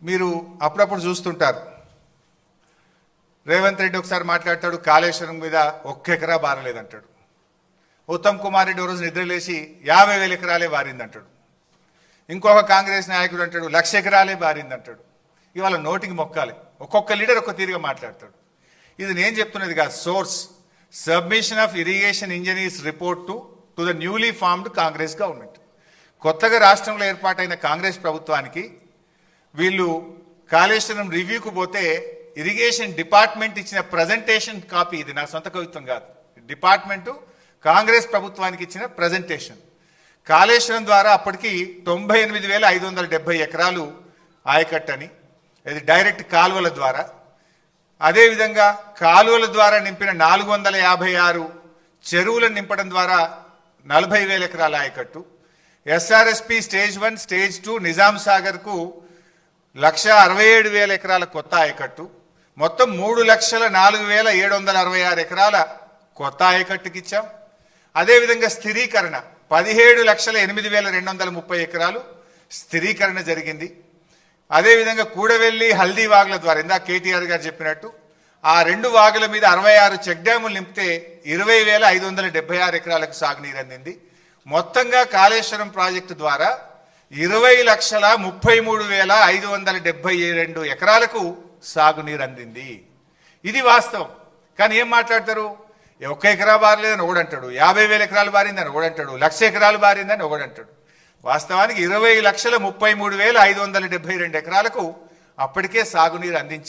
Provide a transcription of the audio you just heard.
మీరు అప్పుడప్పుడు చూస్తుంటారు, రేవంత్ రెడ్డి ఒకసారి మాట్లాడతాడు, కాళేశ్వరం మీద ఒక్క ఎకరా బారలేదంటాడు. ఉత్తమ్ కుమార్ రెడ్డి రోజు నిద్రలేసి 50,000 ఎకరాలే బారిందంటాడు. ఇంకొక కాంగ్రెస్ నాయకుడు అంటాడు 1,00,000 ఎకరాలే బారిందంటాడు. ఇవాళ నోటికి మొక్కాలి, ఒక్కొక్క లీడర్ ఒక్క తీరుగా మాట్లాడతాడు. ఇది నేను చెప్తున్నది కాదు, source submission of irrigation engineers report to the newly formed Congress government. కొత్తగా రాష్ట్రంలో ఏర్పాటైన కాంగ్రెస్ ప్రభుత్వానికి వీళ్ళు కాళేశ్వరం రివ్యూకు పోతే ఇరిగేషన్ డిపార్ట్మెంట్ ఇచ్చిన ప్రజెంటేషన్ కాపీ, ఇది నా సొంత కవిత్వం కాదు, డిపార్ట్మెంటు కాంగ్రెస్ ప్రభుత్వానికి ఇచ్చిన ప్రజెంటేషన్. కాళేశ్వరం ద్వారా అప్పటికి 98,570 ఎకరాలు ఆయకట్టని, ఇది డైరెక్ట్ కాలువల ద్వారా. అదేవిధంగా కాలువల ద్వారా నింపిన 456 చెరువులను నింపడం ద్వారా 40,000 ఎకరాల ఆయకట్టు. ఎస్ఆర్ఎస్పి స్టేజ్ 1 స్టేజ్ 2 నిజాం సాగర్కు 1,67,000 ఎకరాల కొత్త ఆయకట్టు. మొత్తం 3,04,766 ఎకరాల కొత్త ఆయకట్టుకి ఇచ్చాం. అదేవిధంగా స్థిరీకరణ 17,08,230 ఎకరాలు స్థిరీకరణ జరిగింది. అదేవిధంగా కూడవెల్లి హల్దీ వాగుల ద్వారా ఇందాక కేటీఆర్ గారు చెప్పినట్టు ఆ 2 వాగుల మీద 66 చెక్ డ్యాములు నింపితే 20,576 ఎకరాలకు సాగునీరు అందింది. మొత్తంగా కాళేశ్వరం ప్రాజెక్టు ద్వారా 20,33,572 ఎకరాలకు సాగునీరు అందింది. ఇది వాస్తవం. కానీ ఏం మాట్లాడతారు, ఒక్క ఎకరా బారలేదని ఒకడంటాడు, 50,000 ఎకరాలు బారిందని ఒకడంటాడు, 1,00,000 ఎకరాలు బారిందని ఒకడంటాడు. వాస్తవానికి 20,33,572 ఎకరాలకు అప్పటికే సాగునీరు అందించారు.